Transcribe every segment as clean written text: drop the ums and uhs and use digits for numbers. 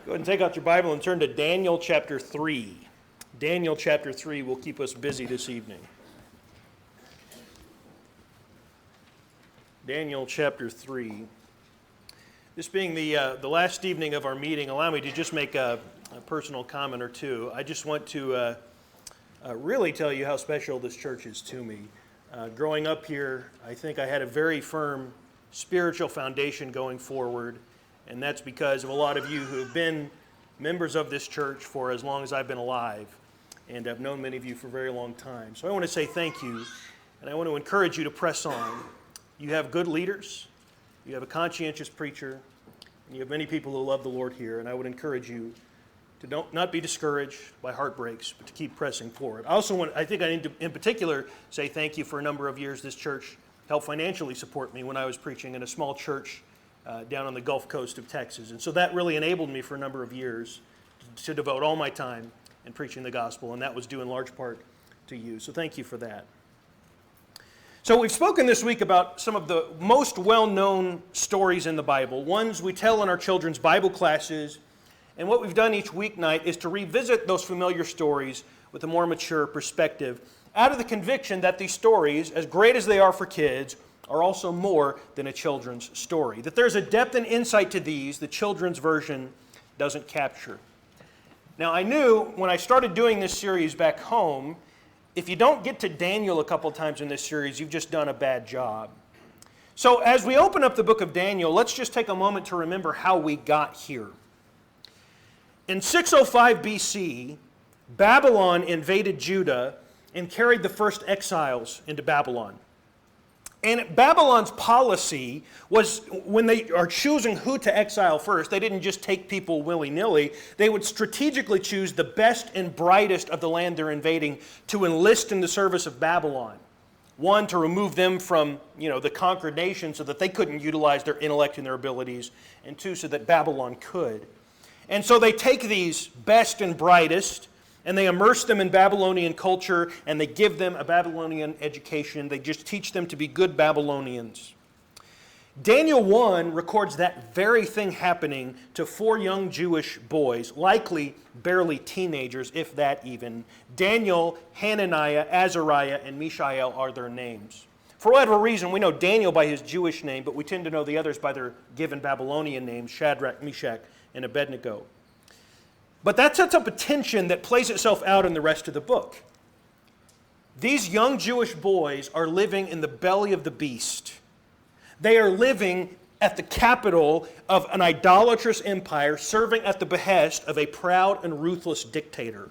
Go ahead and take out your Bible and turn to Daniel chapter 3. Daniel chapter 3 will keep us busy this evening. Daniel chapter 3. This being the last evening of our meeting, allow me to just make a personal comment or two. I just want to really tell you how special this church is to me. Growing up here, I think I had a very firm spiritual foundation going forward, and that's because of a lot of you who have been members of this church for as long as I've been alive, and I've known many of you for a very long time. So I want to say thank you, and I want to encourage you to press on. You have good leaders, you have a conscientious preacher, and you have many people who love the Lord here, and I would encourage you to not be discouraged by heartbreaks, but to keep pressing forward. I think I need to, in particular, say thank you for a number of years. This church helped financially support me when I was preaching in a small church down on the Gulf Coast of Texas. And so that really enabled me for a number of years to devote all my time in preaching the gospel, and that was due in large part to you. So thank you for that. So we've spoken this week about some of the most well-known stories in the Bible, ones we tell in our children's Bible classes, and what we've done each weeknight is to revisit those familiar stories with a more mature perspective, out of the conviction that these stories, as great as they are for kids, are also more than a children's story. That there's a depth and insight to these the children's version doesn't capture. Now, I knew when I started doing this series back home, if you don't get to Daniel a couple times in this series, you've just done a bad job. So as we open up the book of Daniel, let's just take a moment to remember how we got here. In 605 BC, Babylon invaded Judah and carried the first exiles into Babylon. And Babylon's policy was, when they are choosing who to exile first, they didn't just take people willy-nilly. They would strategically choose the best and brightest of the land they're invading to enlist in the service of Babylon. One, to remove them from, the conquered nation so that they couldn't utilize their intellect and their abilities, and two, so that Babylon could. And so they take these best and brightest, and they immerse them in Babylonian culture, and they give them a Babylonian education. They just teach them to be good Babylonians. Daniel 1 records that very thing happening to 4 young Jewish boys, likely barely teenagers, if that even. Daniel, Hananiah, Azariah, and Mishael are their names. For whatever reason, we know Daniel by his Jewish name, but we tend to know the others by their given Babylonian names, Shadrach, Meshach, and Abednego. But that sets up a tension that plays itself out in the rest of the book. These young Jewish boys are living in the belly of the beast. They are living at the capital of an idolatrous empire, serving at the behest of a proud and ruthless dictator.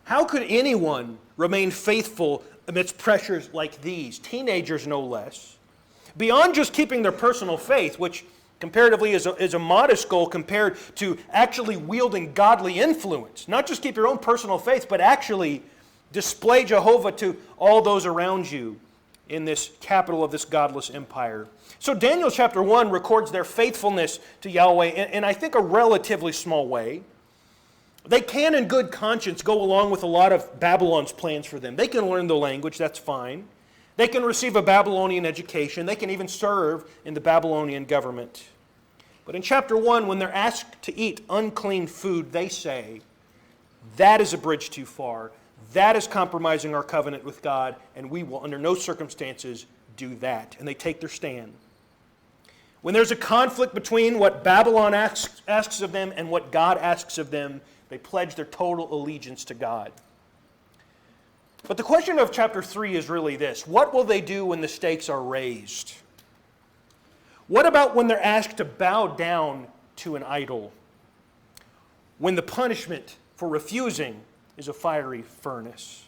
How could anyone remain faithful amidst pressures like these? Teenagers, no less. Beyond just keeping their personal faith, which comparatively is a modest goal compared to actually wielding godly influence. Not just keep your own personal faith, but actually display Jehovah to all those around you in this capital of this godless empire. So Daniel chapter 1 records their faithfulness to Yahweh in I think a relatively small way. They can in good conscience go along with a lot of Babylon's plans for them. They can learn the language, that's fine. They can receive a Babylonian education. They can even serve in the Babylonian government. But in chapter 1, when they're asked to eat unclean food, they say, that is a bridge too far. That is compromising our covenant with God, and we will under no circumstances do that. And they take their stand. When there's a conflict between what Babylon asks of them and what God asks of them, they pledge their total allegiance to God. But the question of chapter 3 is really this. What will they do when the stakes are raised? What about when they're asked to bow down to an idol? When the punishment for refusing is a fiery furnace?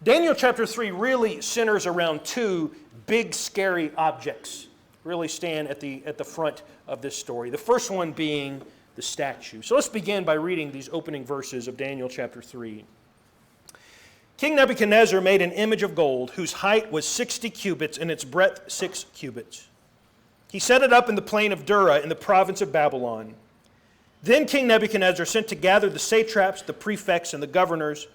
Daniel chapter 3 really centers around 2 big, scary objects, really stand at the front of this story. The first one being the statue. So let's begin by reading these opening verses of Daniel chapter 3. King Nebuchadnezzar made an image of gold whose height was 60 cubits and its breadth 6 cubits. He set it up in the plain of Dura in the province of Babylon. Then King Nebuchadnezzar sent to gather the satraps, the prefects, and the governors,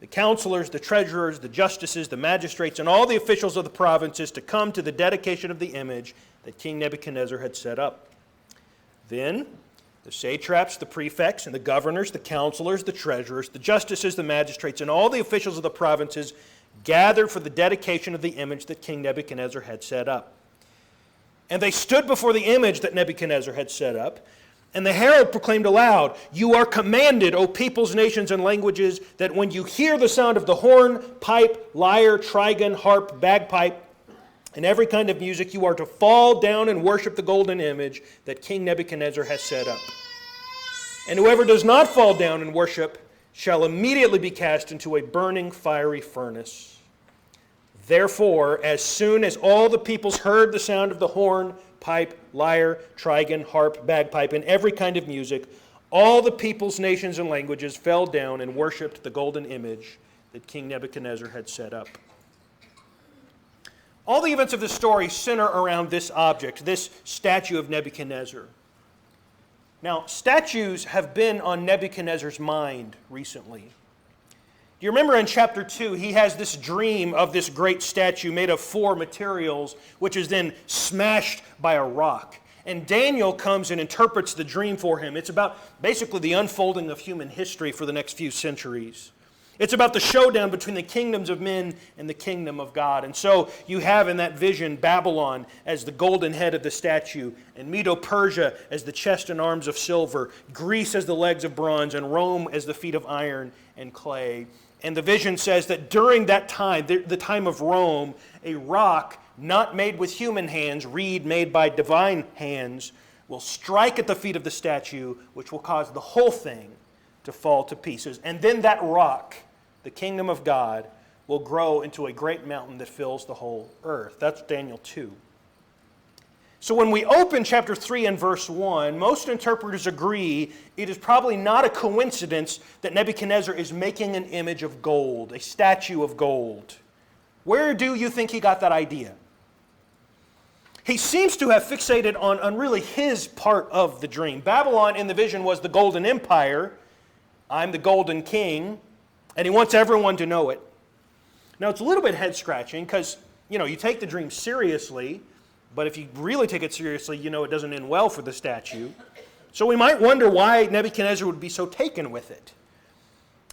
the counselors, the treasurers, the justices, the magistrates, and all the officials of the provinces to come to the dedication of the image that King Nebuchadnezzar had set up. Then The satraps, the prefects, and the governors, the counselors, the treasurers, the justices, the magistrates, and all the officials of the provinces gathered for the dedication of the image that King Nebuchadnezzar had set up. And they stood before the image that Nebuchadnezzar had set up, and the herald proclaimed aloud, "You are commanded, O peoples, nations, and languages, that when you hear the sound of the horn, pipe, lyre, trigon, harp, bagpipe, and every kind of music, you are to fall down and worship the golden image that King Nebuchadnezzar has set up. And whoever does not fall down and worship shall immediately be cast into a burning fiery furnace." Therefore, as soon as all the peoples heard the sound of the horn, pipe, lyre, trigon, harp, bagpipe, and every kind of music, all the peoples, nations, and languages fell down and worshipped the golden image that King Nebuchadnezzar had set up. All the events of this story center around this object, this statue of Nebuchadnezzar. Now, statues have been on Nebuchadnezzar's mind recently. Do you remember in chapter 2, he has this dream of this great statue made of 4 materials, which is then smashed by a rock. And Daniel comes and interprets the dream for him. It's about basically the unfolding of human history for the next few centuries. It's about the showdown between the kingdoms of men and the kingdom of God. And so you have in that vision Babylon as the golden head of the statue, and Medo-Persia as the chest and arms of silver, Greece as the legs of bronze, and Rome as the feet of iron and clay. And the vision says that during that time, the time of Rome, a rock not made with human hands, reed made by divine hands, will strike at the feet of the statue, which will cause the whole thing to fall to pieces. And then that rock, the kingdom of God, will grow into a great mountain that fills the whole earth. That's Daniel 2. So when we open chapter 3 and verse 1, most interpreters agree it is probably not a coincidence that Nebuchadnezzar is making an image of gold, a statue of gold. Where do you think he got that idea? He seems to have fixated on really his part of the dream. Babylon in the vision was the golden empire. I'm the golden king. And he wants everyone to know it. Now, it's a little bit head-scratching because, you take the dream seriously, but if you really take it seriously, it doesn't end well for the statue. So we might wonder why Nebuchadnezzar would be so taken with it.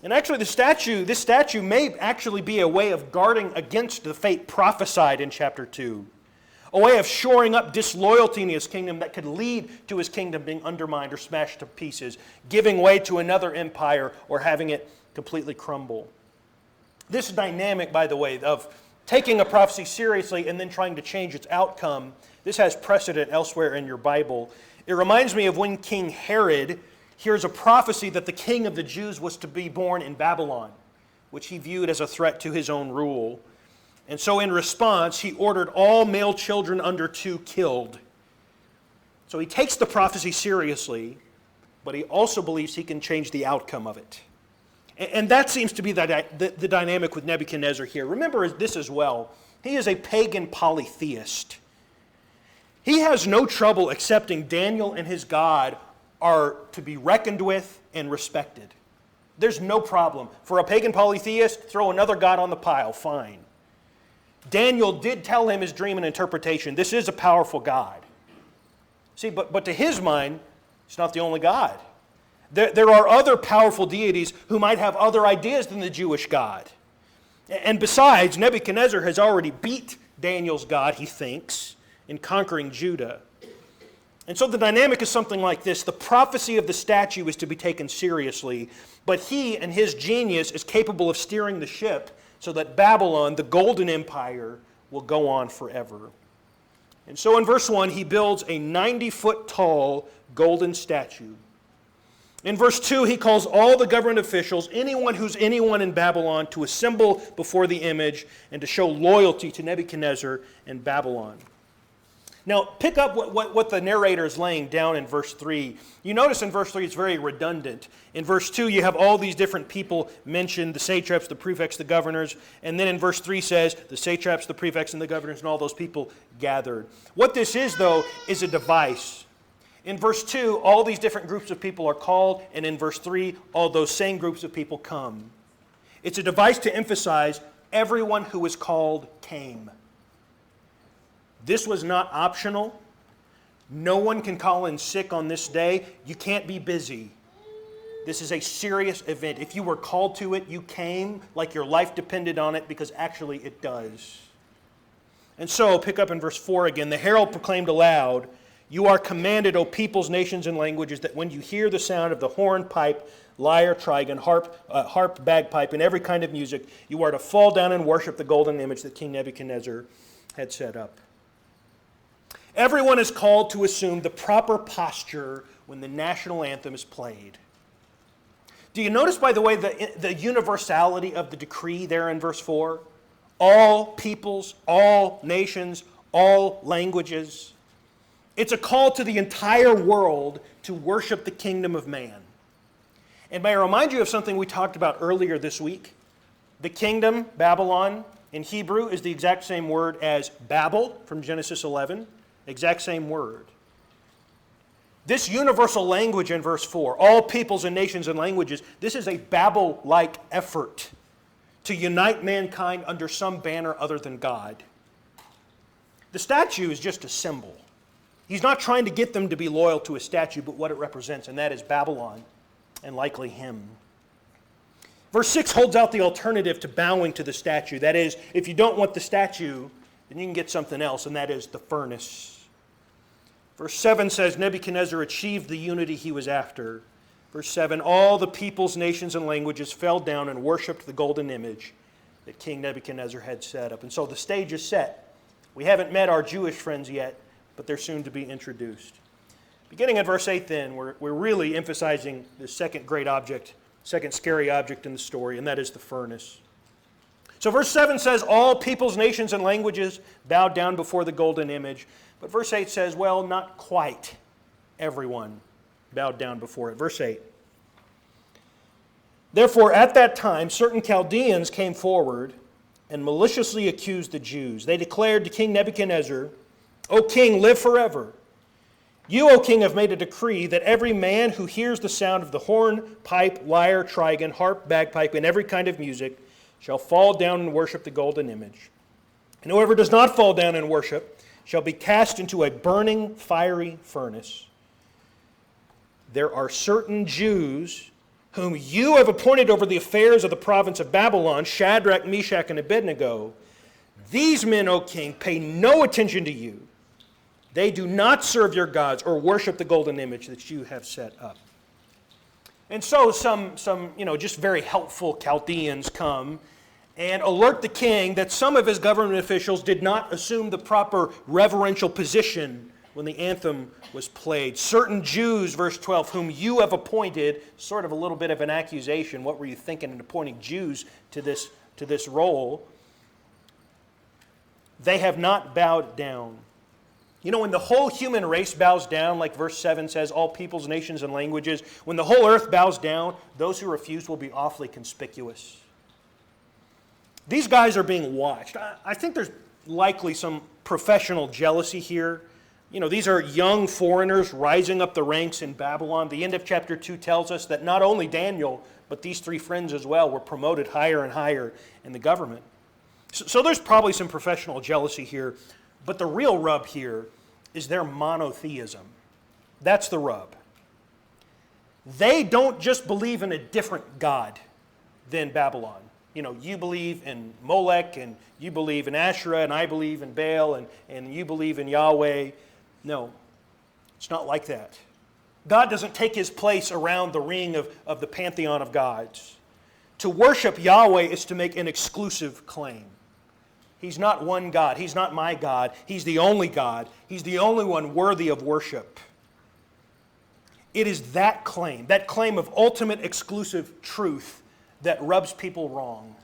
And actually, this statue may actually be a way of guarding against the fate prophesied in chapter 2. A way of shoring up disloyalty in his kingdom that could lead to his kingdom being undermined or smashed to pieces, giving way to another empire or having it completely crumble. This dynamic, by the way, of taking a prophecy seriously and then trying to change its outcome, this has precedent elsewhere in your Bible. It reminds me of when King Herod hears a prophecy that the king of the Jews was to be born in Babylon, which he viewed as a threat to his own rule. And so in response, he ordered all male children under 2 killed. So he takes the prophecy seriously, but he also believes he can change the outcome of it. And that seems to be the dynamic with Nebuchadnezzar here. Remember this as well. He is a pagan polytheist. He has no trouble accepting Daniel and his God are to be reckoned with and respected. There's no problem. For a pagan polytheist, throw another god on the pile, fine. Daniel did tell him his dream and interpretation. This is a powerful God. See, but to his mind, it's not the only God. There are other powerful deities who might have other ideas than the Jewish God. And besides, Nebuchadnezzar has already beat Daniel's God, he thinks, in conquering Judah. And so the dynamic is something like this. The prophecy of the statue is to be taken seriously, but he and his genius is capable of steering the ship so that Babylon, the golden empire, will go on forever. And so in verse 1, he builds a 90-foot tall golden statue. In verse 2, he calls all the government officials, anyone who's anyone in Babylon, to assemble before the image and to show loyalty to Nebuchadnezzar and Babylon. Now, pick up what the narrator is laying down in verse 3. You notice in verse 3 it's very redundant. In verse 2, you have all these different people mentioned, the satraps, the prefects, the governors. And then in verse 3 says, the satraps, the prefects, and the governors, and all those people gathered. What this is, though, is a device. In verse 2, all these different groups of people are called, and in verse 3, all those same groups of people come. It's a device to emphasize everyone who was called came. This was not optional. No one can call in sick on this day. You can't be busy. This is a serious event. If you were called to it, you came like your life depended on it, because actually it does. And so, pick up in verse 4 again. The herald proclaimed aloud, "You are commanded, O peoples, nations, and languages, that when you hear the sound of the horn, pipe, lyre, trigon, harp, bagpipe, and every kind of music, you are to fall down and worship the golden image that King Nebuchadnezzar had set up." Everyone is called to assume the proper posture when the national anthem is played. Do you notice, by the way, the universality of the decree there in verse 4? All peoples, all nations, all languages. It's a call to the entire world to worship the kingdom of man. And may I remind you of something we talked about earlier this week? The kingdom, Babylon, in Hebrew is the exact same word as Babel from Genesis 11. Exact same word. This universal language in verse 4, all peoples and nations and languages, this is a Babel-like effort to unite mankind under some banner other than God. The statue is just a symbol. He's not trying to get them to be loyal to a statue, but what it represents, and that is Babylon, and likely him. Verse 6 holds out the alternative to bowing to the statue. That is, if you don't want the statue, then you can get something else, and that is the furnace. Verse 7 says, Nebuchadnezzar achieved the unity he was after. Verse 7, all the peoples, nations, and languages fell down and worshipped the golden image that King Nebuchadnezzar had set up. And so the stage is set. We haven't met our Jewish friends yet, but they're soon to be introduced. Beginning at verse 8 then, we're really emphasizing the second great object, second scary object in the story, and that is the furnace. So verse 7 says, all peoples, nations, and languages bowed down before the golden image. But verse 8 says, well, not quite everyone bowed down before it. Verse 8. Therefore, at that time, certain Chaldeans came forward and maliciously accused the Jews. They declared to King Nebuchadnezzar, O king, live forever. You, O king, have made a decree that every man who hears the sound of the horn, pipe, lyre, trigon, harp, bagpipe, and every kind of music shall fall down and worship the golden image. And whoever does not fall down and worship shall be cast into a burning, fiery furnace. There are certain Jews whom you have appointed over the affairs of the province of Babylon, Shadrach, Meshach, and Abednego. These men, O king, pay no attention to you. They do not serve your gods or worship the golden image that you have set up. And so some just very helpful Chaldeans come and alert the king that some of his government officials did not assume the proper reverential position when the anthem was played. Certain Jews, verse 12, whom you have appointed, sort of a little bit of an accusation. What were you thinking in appointing Jews to this role? They have not bowed down. You know, when the whole human race bows down, like verse 7 says, all peoples, nations, and languages, when the whole earth bows down, those who refuse will be awfully conspicuous. These guys are being watched. I think there's likely some professional jealousy here. You know, these are young foreigners rising up the ranks in Babylon. The end of chapter 2 tells us that not only Daniel, but these three friends as well were promoted higher and higher in the government. So there's probably some professional jealousy here. But the real rub here is their monotheism. That's the rub. They don't just believe in a different God than Babylon. You know, you believe in Molech, and you believe in Asherah, and I believe in Baal, and you believe in Yahweh. No, it's not like that. God doesn't take his place around the ring of the pantheon of gods. To worship Yahweh is to make an exclusive claim. He's not one God. He's not my God. He's the only God. He's the only one worthy of worship. It is that claim of ultimate exclusive truth, that rubs people wrong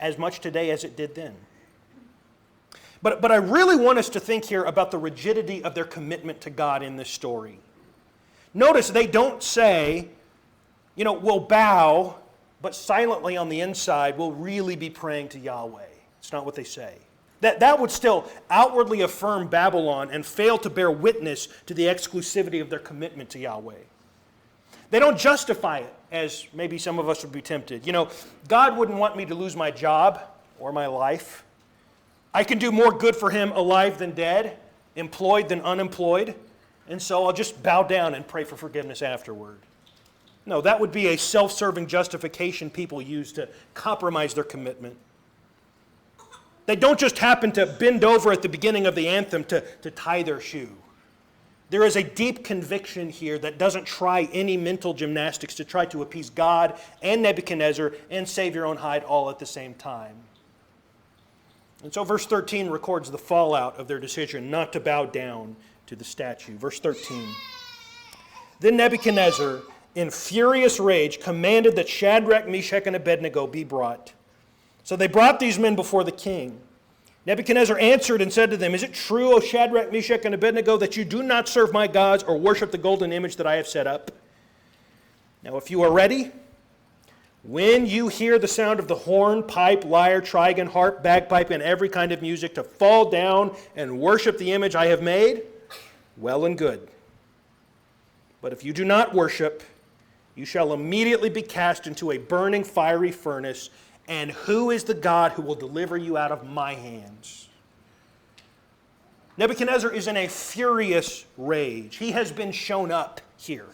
as much today as it did then. But I really want us to think here about the rigidity of their commitment to God in this story. Notice they don't say, we'll bow, but silently on the inside we'll really be praying to Yahweh. It's not what they say. That would still outwardly affirm Babylon and fail to bear witness to the exclusivity of their commitment to Yahweh. They don't justify it, as maybe some of us would be tempted. God wouldn't want me to lose my job or my life. I can do more good for him alive than dead. employed than unemployed, and so I'll just bow down and pray for forgiveness afterward. No, that would be a self-serving justification people use to compromise their commitment. They don't just happen to bend over at the beginning of the anthem to tie their shoe. There is a deep conviction here that doesn't try any mental gymnastics to try to appease God and Nebuchadnezzar and save your own hide all at the same time. And so verse 13 records the fallout of their decision not to bow down to the statue. Verse 13. Then Nebuchadnezzar, in furious rage, commanded that Shadrach, Meshach, and Abednego be brought. So they brought these men before the king. Nebuchadnezzar answered and said to them, "Is it true, O Shadrach, Meshach, and Abednego, that you do not serve my gods or worship the golden image that I have set up? Now if you are ready, when you hear the sound of the horn, pipe, lyre, trigon, harp, bagpipe, and every kind of music, to fall down and worship the image I have made, well and good. But if you do not worship, you shall immediately be cast into a burning fiery furnace. And who is the God who will deliver you out of my hands?" Nebuchadnezzar is in a furious rage. He has been shown up here.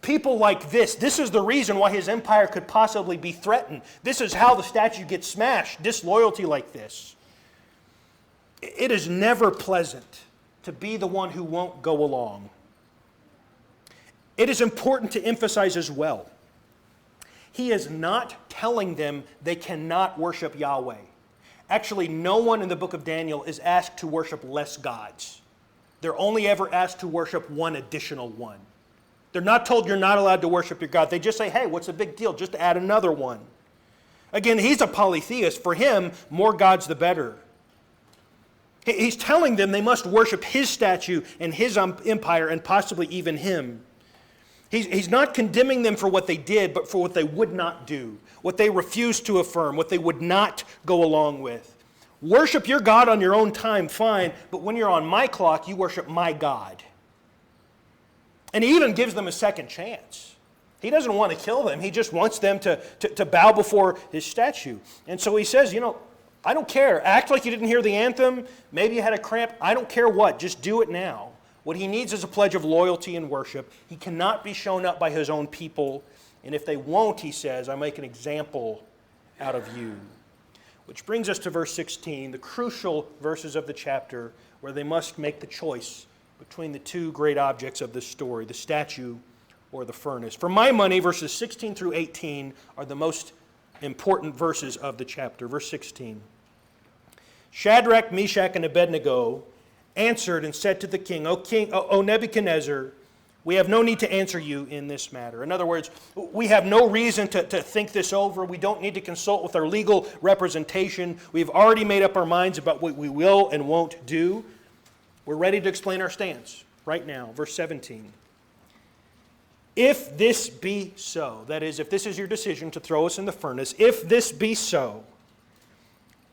People like this is the reason why his empire could possibly be threatened. This is how the statue gets smashed, disloyalty like this. It is never pleasant to be the one who won't go along. It is important to emphasize as well, he is not telling them they cannot worship Yahweh. Actually, no one in the book of Daniel is asked to worship less gods. They're only ever asked to worship one additional one. They're not told you're not allowed to worship your God. They just say, hey, what's the big deal? Just add another one. Again, he's a polytheist. For him, more gods the better. He's telling them they must worship his statue and his empire and possibly even him. He's not condemning them for what they did, but for what they would not do, what they refused to affirm, what they would not go along with. Worship your God on your own time, fine, but when you're on my clock, you worship my God. And he even gives them a second chance. He doesn't want to kill them. He just wants them to bow before his statue. And so he says, I don't care. Act like you didn't hear the anthem. Maybe you had a cramp. I don't care what. Just do it now. What he needs is a pledge of loyalty and worship. He cannot be shown up by his own people. And if they won't, he says, I make an example out of you. Which brings us to verse 16, the crucial verses of the chapter where they must make the choice between the two great objects of this story, the statue or the furnace. For my money, verses 16 through 18 are the most important verses of the chapter. Verse 16. Shadrach, Meshach, and Abednego answered and said to the king, O Nebuchadnezzar, we have no need to answer you in this matter. In other words, we have no reason to think this over. We don't need to consult with our legal representation. We've already made up our minds about what we will and won't do. We're ready to explain our stance right now. Verse 17. If this be so, that is, if this is your decision to throw us in the furnace, if this be so,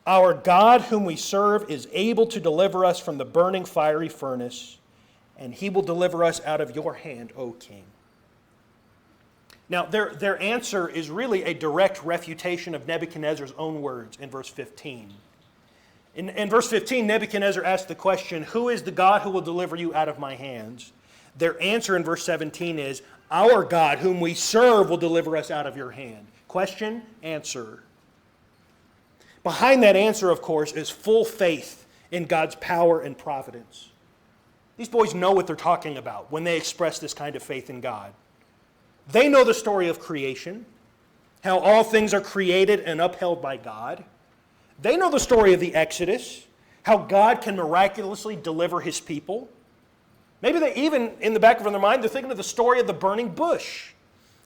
our God whom we serve is able to deliver us from the burning fiery furnace, and he will deliver us out of your hand, O king. Now, their answer is really a direct refutation of Nebuchadnezzar's own words in verse 15. In verse 15, Nebuchadnezzar asked the question, who is the God who will deliver you out of my hands? Their answer in verse 17 is, our God whom we serve will deliver us out of your hand. Question, answer. Behind that answer, of course, is full faith in God's power and providence. These boys know what they're talking about when they express this kind of faith in God. They know the story of creation, how all things are created and upheld by God. They know the story of the Exodus, how God can miraculously deliver his people. Maybe they even, in the back of their mind, they're thinking of the story of the burning bush.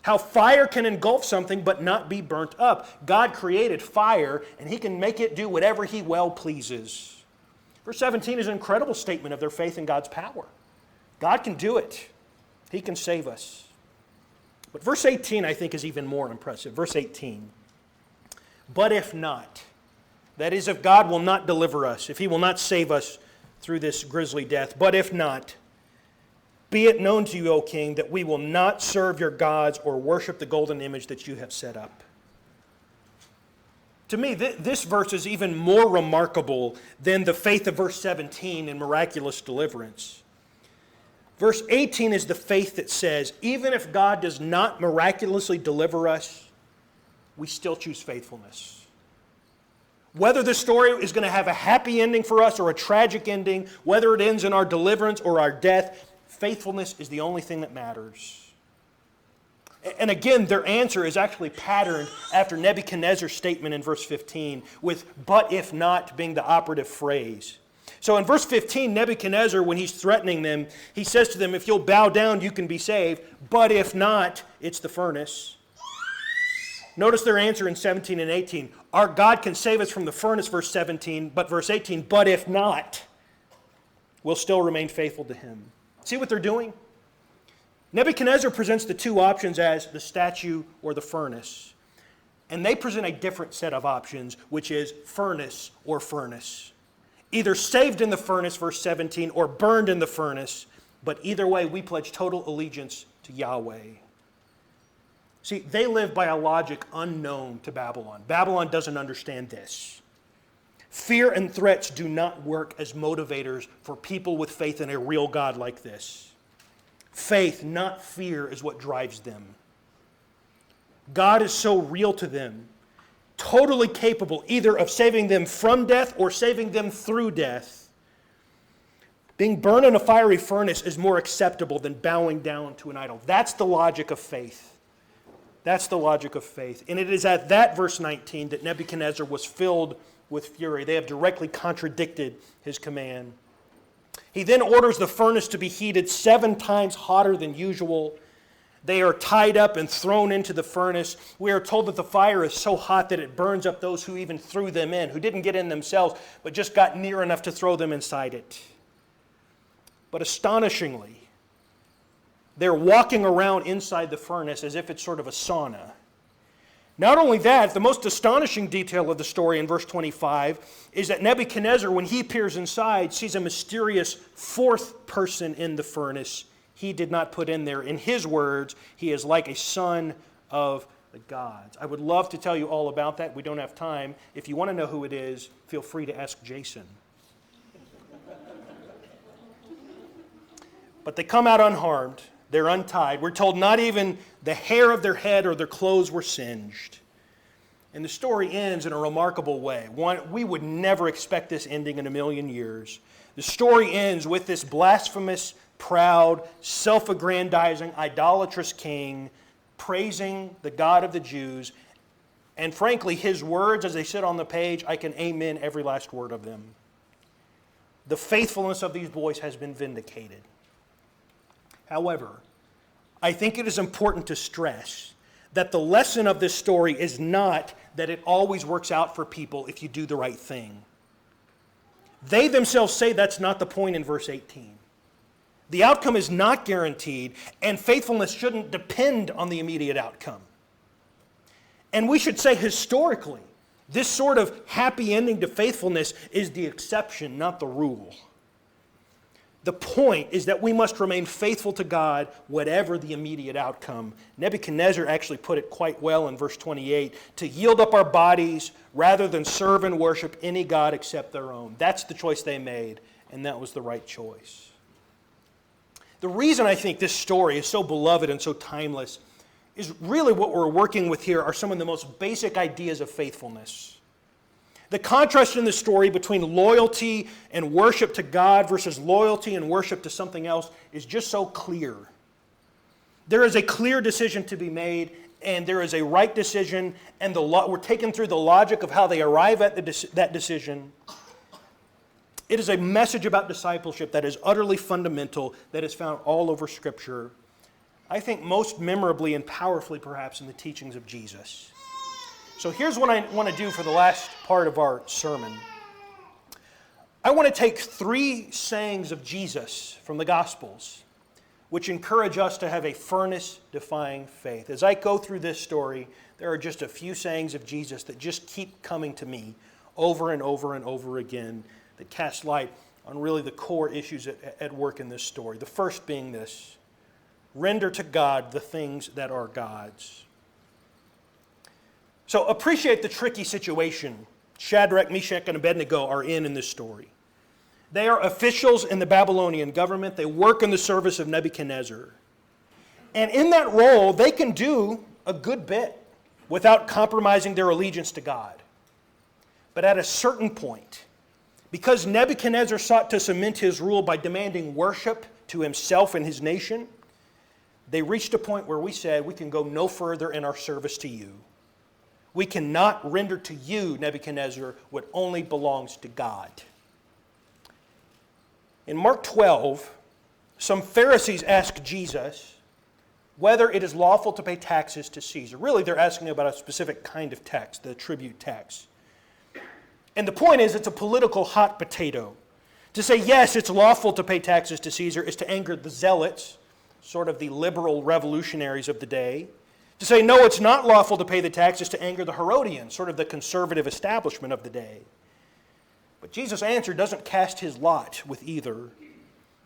How fire can engulf something but not be burnt up. God created fire, and he can make it do whatever he well pleases. Verse 17 is an incredible statement of their faith in God's power. God can do it. He can save us. But verse 18, I think, is even more impressive. Verse 18. But if not, that is, if God will not deliver us, if he will not save us through this grisly death, but if not, be it known to you, O king, that we will not serve your gods or worship the golden image that you have set up. To me, this verse is even more remarkable than the faith of verse 17 in miraculous deliverance. Verse 18 is the faith that says, even if God does not miraculously deliver us, we still choose faithfulness. Whether the story is going to have a happy ending for us or a tragic ending, whether it ends in our deliverance or our death, faithfulness is the only thing that matters. And again, their answer is actually patterned after Nebuchadnezzar's statement in verse 15, with "but if not" being the operative phrase. So in verse 15, Nebuchadnezzar, when he's threatening them, he says to them, if you'll bow down, you can be saved, but if not, it's the furnace. Notice their answer in 17 and 18. Our God can save us from the furnace, verse 17, but verse 18, but if not, we'll still remain faithful to him. See what they're doing? Nebuchadnezzar presents the two options as the statue or the furnace. And they present a different set of options, which is furnace or furnace. Either saved in the furnace, verse 17, or burned in the furnace. But either way, we pledge total allegiance to Yahweh. See, they live by a logic unknown to Babylon. Babylon doesn't understand this. Fear and threats do not work as motivators for people with faith in a real God like this. Faith, not fear, is what drives them. God is so real to them, totally capable either of saving them from death or saving them through death. Being burned in a fiery furnace is more acceptable than bowing down to an idol. That's the logic of faith. That's the logic of faith. And it is at that verse 19 that Nebuchadnezzar was filled with fury. They have directly contradicted his command. He then orders the furnace to be heated 7 times hotter than usual. They are tied up and thrown into the furnace. We are told that the fire is so hot that it burns up those who even threw them in, who didn't get in themselves, but just got near enough to throw them inside it. But astonishingly, they're walking around inside the furnace as if it's sort of a sauna. Not only that, the most astonishing detail of the story in verse 25 is that Nebuchadnezzar, when he peers inside, sees a mysterious 4th person in the furnace he did not put in there. In his words, he is like a son of the gods. I would love to tell you all about that. We don't have time. If you want to know who it is, feel free to ask Jason. But they come out unharmed. They're untied. We're told not even the hair of their head or their clothes were singed. And the story ends in a remarkable way. We would never expect this ending in a million years. The story ends with this blasphemous, proud, self-aggrandizing, idolatrous king praising the God of the Jews. And frankly, his words as they sit on the page, I can amen every last word of them. The faithfulness of these boys has been vindicated. However, I think it is important to stress that the lesson of this story is not that it always works out for people if you do the right thing. They themselves say that's not the point in verse 18. The outcome is not guaranteed, and faithfulness shouldn't depend on the immediate outcome. And we should say historically, this sort of happy ending to faithfulness is the exception, not the rule. The point is that we must remain faithful to God, whatever the immediate outcome. Nebuchadnezzar actually put it quite well in verse 28, to yield up our bodies rather than serve and worship any god except their own. That's the choice they made, and that was the right choice. The reason I think this story is so beloved and so timeless is really what we're working with here are some of the most basic ideas of faithfulness. The contrast in the story between loyalty and worship to God versus loyalty and worship to something else is just so clear. There is a clear decision to be made, and there is a right decision, and we're taken through the logic of how they arrive at that decision. It is a message about discipleship that is utterly fundamental, that is found all over Scripture. I think most memorably and powerfully perhaps in the teachings of Jesus. So here's what I want to do for the last part of our sermon. I want to take 3 sayings of Jesus from the Gospels, which encourage us to have a furnace-defying faith. As I go through this story, there are just a few sayings of Jesus that just keep coming to me over and over and over again that cast light on really the core issues at work in this story. The first being this: render to God the things that are God's. So appreciate the tricky situation Shadrach, Meshach, and Abednego are in this story. They are officials in the Babylonian government. They work in the service of Nebuchadnezzar. And in that role, they can do a good bit without compromising their allegiance to God. But at a certain point, because Nebuchadnezzar sought to cement his rule by demanding worship to himself and his nation, they reached a point where we said, we can go no further in our service to you. We cannot render to you, Nebuchadnezzar, what only belongs to God. In Mark 12, some Pharisees asked Jesus whether it is lawful to pay taxes to Caesar. Really, they're asking about a specific kind of tax, the tribute tax. And the point is, it's a political hot potato. To say, yes, it's lawful to pay taxes to Caesar is to anger the zealots, sort of the liberal revolutionaries of the day. To say, no, it's not lawful to pay the taxes to anger the Herodians, sort of the conservative establishment of the day. But Jesus' answer doesn't cast his lot with either.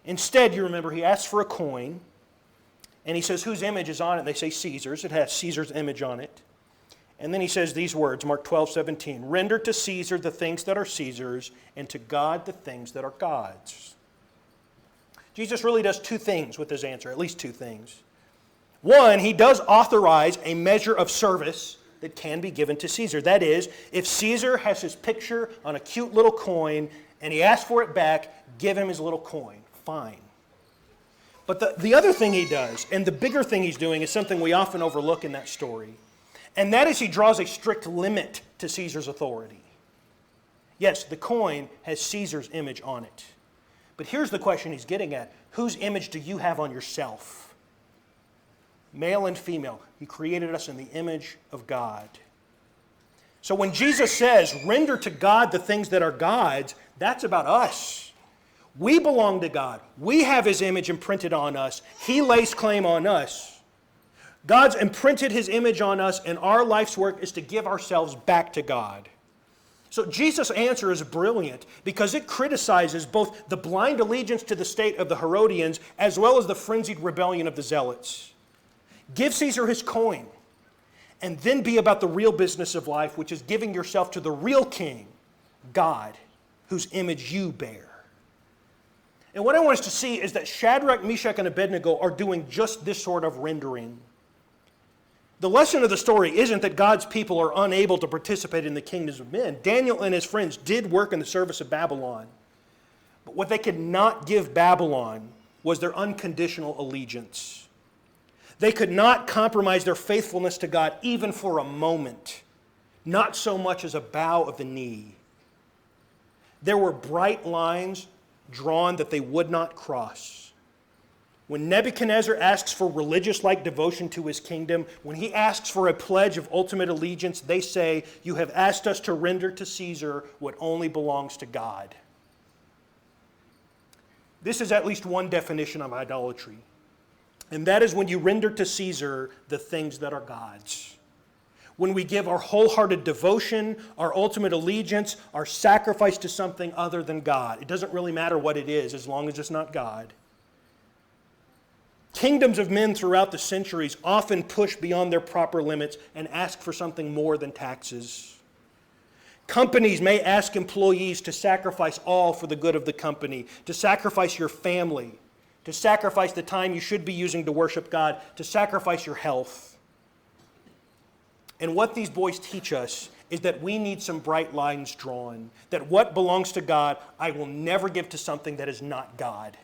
Instead, you remember, he asks for a coin, and he says, whose image is on it? They say Caesar's. It has Caesar's image on it. And then he says these words, Mark 12:17, render to Caesar the things that are Caesar's, and to God the things that are God's. Jesus really does two things with his answer, at least two things. One, he does authorize a measure of service that can be given to Caesar. That is, if Caesar has his picture on a cute little coin and he asks for it back, give him his little coin. Fine. But the other thing he does, and the bigger thing he's doing, is something we often overlook in that story. And that is he draws a strict limit to Caesar's authority. Yes, the coin has Caesar's image on it. But here's the question he's getting at. Whose image do you have on yourself? Male and female. He created us in the image of God. So when Jesus says, render to God the things that are God's, that's about us. We belong to God. We have his image imprinted on us. He lays claim on us. God's imprinted his image on us, and our life's work is to give ourselves back to God. So Jesus' answer is brilliant because it criticizes both the blind allegiance to the state of the Herodians as well as the frenzied rebellion of the Zealots. Give Caesar his coin, and then be about the real business of life, which is giving yourself to the real king, God, whose image you bear. And what I want us to see is that Shadrach, Meshach, and Abednego are doing just this sort of rendering. The lesson of the story isn't that God's people are unable to participate in the kingdoms of men. Daniel and his friends did work in the service of Babylon. But what they could not give Babylon was their unconditional allegiance. They could not compromise their faithfulness to God even for a moment, not so much as a bow of the knee. There were bright lines drawn that they would not cross. When Nebuchadnezzar asks for religious-like devotion to his kingdom, when he asks for a pledge of ultimate allegiance, they say, you have asked us to render to Caesar what only belongs to God. This is at least one definition of idolatry, and that is when you render to Caesar the things that are God's. When we give our wholehearted devotion, our ultimate allegiance, our sacrifice to something other than God. It doesn't really matter what it is as long as it's not God. Kingdoms of men throughout the centuries often push beyond their proper limits and ask for something more than taxes. Companies may ask employees to sacrifice all for the good of the company, to sacrifice your family, to sacrifice the time you should be using to worship God, to sacrifice your health. And what these boys teach us is that we need some bright lines drawn, that what belongs to God, I will never give to something that is not God.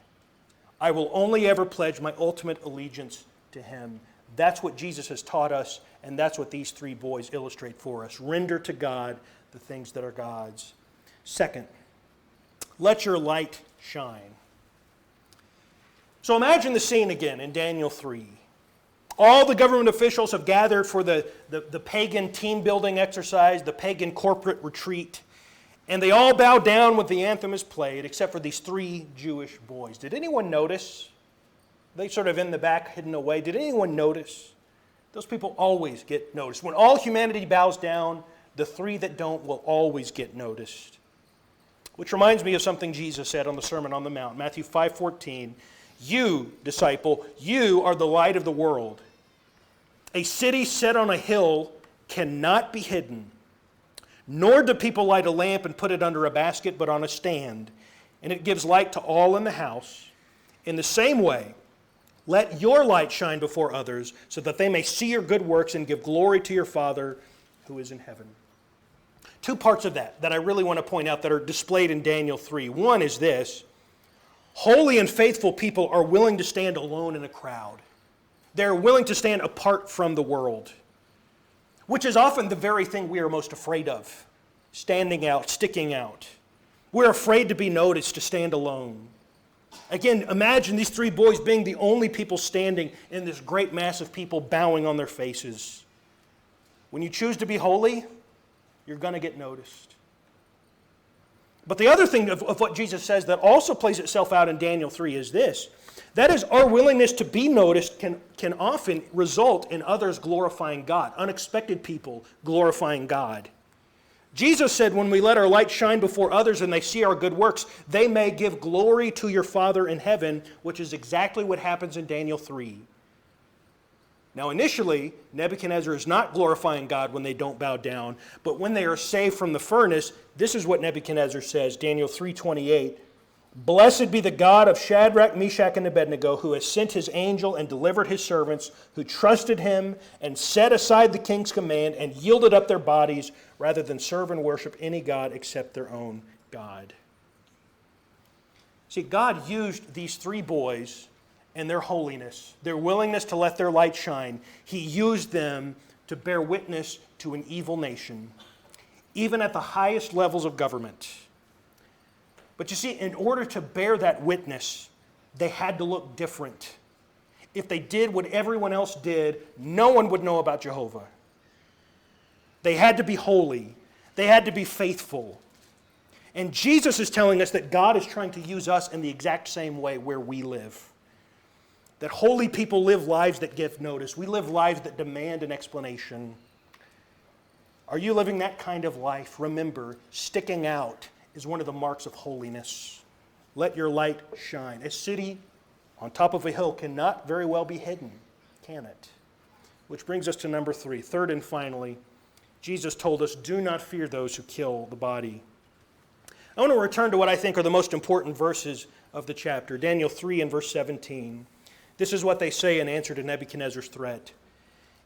I will only ever pledge my ultimate allegiance to him. That's what Jesus has taught us, and that's what these three boys illustrate for us. Render to God the things that are God's. Second, let your light shine. So imagine the scene again in Daniel 3. All the government officials have gathered for the pagan team building exercise, the pagan corporate retreat. And they all bow down when the anthem is played, except for these three Jewish boys. Did anyone notice? They sort of in the back, hidden away. Did anyone notice? Those people always get noticed. When all humanity bows down, the three that don't will always get noticed. Which reminds me of something Jesus said on the Sermon on the Mount, Matthew 5:14. You, disciple, you are the light of the world. A city set on a hill cannot be hidden. Nor do people light a lamp and put it under a basket, but on a stand, and it gives light to all in the house. In the same way, let your light shine before others, so that they may see your good works and give glory to your Father who is in heaven. Two parts of that I really want to point out that are displayed in Daniel 3. One is this: holy and faithful people are willing to stand alone in a crowd. They're willing to stand apart from the world, which is often the very thing we are most afraid of, standing out, sticking out. We're afraid to be noticed, to stand alone. Again, imagine these three boys being the only people standing in this great mass of people bowing on their faces. When you choose to be holy, you're going to get noticed. But the other thing of what Jesus says that also plays itself out in Daniel 3 is this. That is, our willingness to be noticed can often result in others glorifying God, unexpected people glorifying God. Jesus said, when we let our light shine before others and they see our good works, they may give glory to your Father in heaven, which is exactly what happens in Daniel 3. Now, initially, Nebuchadnezzar is not glorifying God when they don't bow down, but when they are saved from the furnace, this is what Nebuchadnezzar says, Daniel 3:28. Blessed be the God of Shadrach, Meshach, and Abednego, who has sent his angel and delivered his servants, who trusted him and set aside the king's command and yielded up their bodies rather than serve and worship any god except their own God. See, God used these three boys and their holiness, their willingness to let their light shine. He used them to bear witness to an evil nation, even at the highest levels of government. But you see, in order to bear that witness, they had to look different. If they did what everyone else did, no one would know about Jehovah. They had to be holy. They had to be faithful. And Jesus is telling us that God is trying to use us in the exact same way where we live. That holy people live lives that give notice. We live lives that demand an explanation. Are you living that kind of life? Remember, sticking out is one of the marks of holiness. Let your light shine. A city on top of a hill cannot very well be hidden, can it? Which brings us to number 3. Third and finally, Jesus told us, do not fear those who kill the body. I want to return to what I think are the most important verses of the chapter. Daniel 3 and verse 17. This is what they say in answer to Nebuchadnezzar's threat.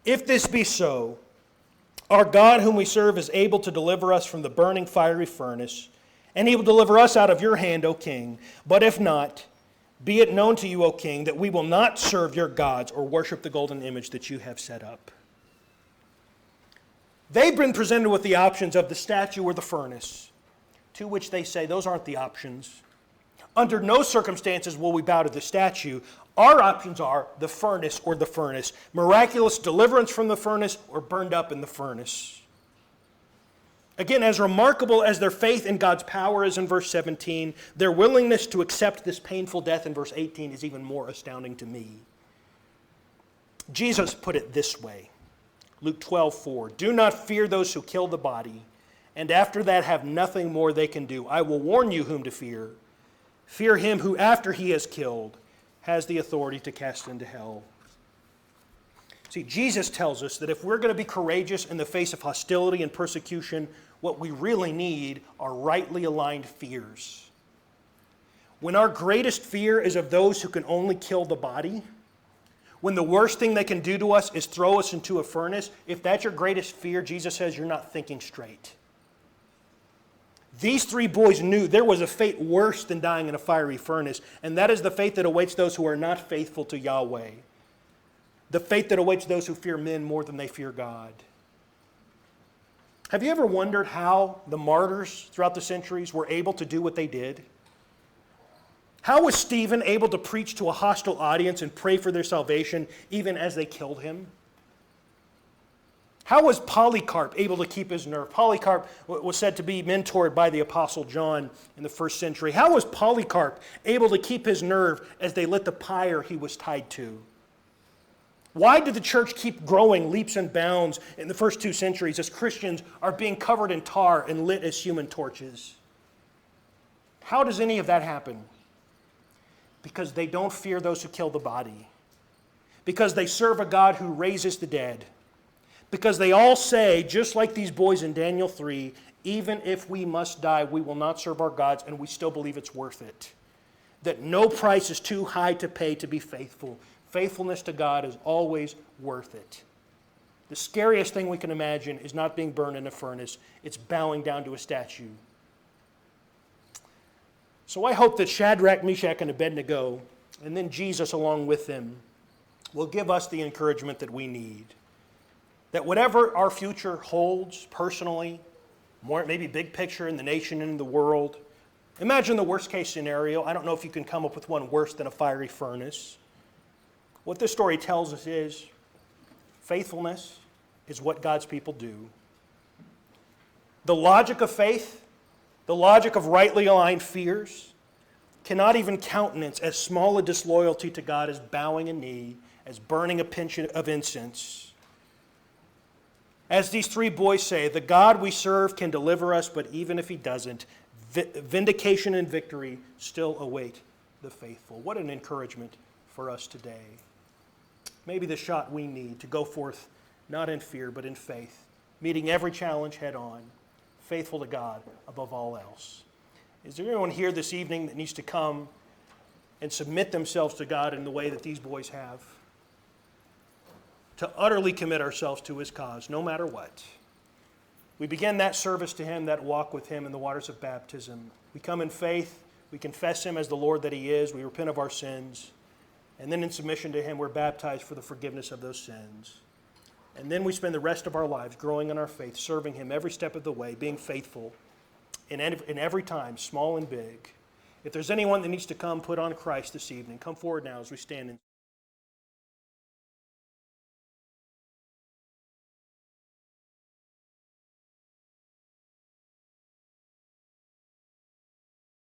If this be so, our God whom we serve is able to deliver us from the burning fiery furnace, and he will deliver us out of your hand, O king. But if not, be it known to you, O king, that we will not serve your gods or worship the golden image that you have set up. They've been presented with the options of the statue or the furnace, to which they say those aren't the options. Under no circumstances will we bow to the statue. Our options are the furnace or the furnace, miraculous deliverance from the furnace or burned up in the furnace. Again, as remarkable as their faith in God's power is in verse 17, their willingness to accept this painful death in verse 18 is even more astounding to me. Jesus put it this way, Luke 12:4, do not fear those who kill the body, and after that have nothing more they can do. I will warn you whom to fear. Fear him who after he has killed has the authority to cast into hell. See, Jesus tells us that if we're going to be courageous in the face of hostility and persecution, what we really need are rightly aligned fears. When our greatest fear is of those who can only kill the body, when the worst thing they can do to us is throw us into a furnace, if that's your greatest fear, Jesus says you're not thinking straight. These three boys knew there was a fate worse than dying in a fiery furnace, and that is the fate that awaits those who are not faithful to Yahweh. The fate that awaits those who fear men more than they fear God. Have you ever wondered how the martyrs throughout the centuries were able to do what they did? How was Stephen able to preach to a hostile audience and pray for their salvation even as they killed him? How was Polycarp able to keep his nerve? Polycarp was said to be mentored by the Apostle John in the first century. How was Polycarp able to keep his nerve as they lit the pyre he was tied to? Why did the church keep growing leaps and bounds in the first 2 centuries as Christians are being covered in tar and lit as human torches? How does any of that happen? Because they don't fear those who kill the body. Because they serve a God who raises the dead. Because they all say, just like these boys in Daniel 3, even if we must die, we will not serve our gods, and we still believe it's worth it. That no price is too high to pay to be faithful. Faithfulness to God is always worth it. The scariest thing we can imagine is not being burned in a furnace. It's bowing down to a statue. So I hope that Shadrach, Meshach, and Abednego, and then Jesus along with them, will give us the encouragement that we need. That whatever our future holds personally, more maybe big picture in the nation and in the world, imagine the worst case scenario. I don't know if you can come up with one worse than a fiery furnace. What this story tells us is faithfulness is what God's people do. The logic of faith, the logic of rightly aligned fears, cannot even countenance as small a disloyalty to God as bowing a knee, as burning a pinch of incense. As these three boys say, the God we serve can deliver us, but even if he doesn't, vindication and victory still await the faithful. What an encouragement for us today. Maybe the shot we need to go forth not in fear, but in faith, meeting every challenge head on, faithful to God above all else. Is there anyone here this evening that needs to come and submit themselves to God in the way that these boys have? To utterly commit ourselves to his cause, no matter what. We begin that service to him, that walk with him in the waters of baptism. We come in faith, we confess him as the Lord that he is, we repent of our sins, and then in submission to him, we're baptized for the forgiveness of those sins. And then we spend the rest of our lives growing in our faith, serving him every step of the way, being faithful in every time, small and big. If there's anyone that needs to come put on Christ this evening, come forward now as we stand in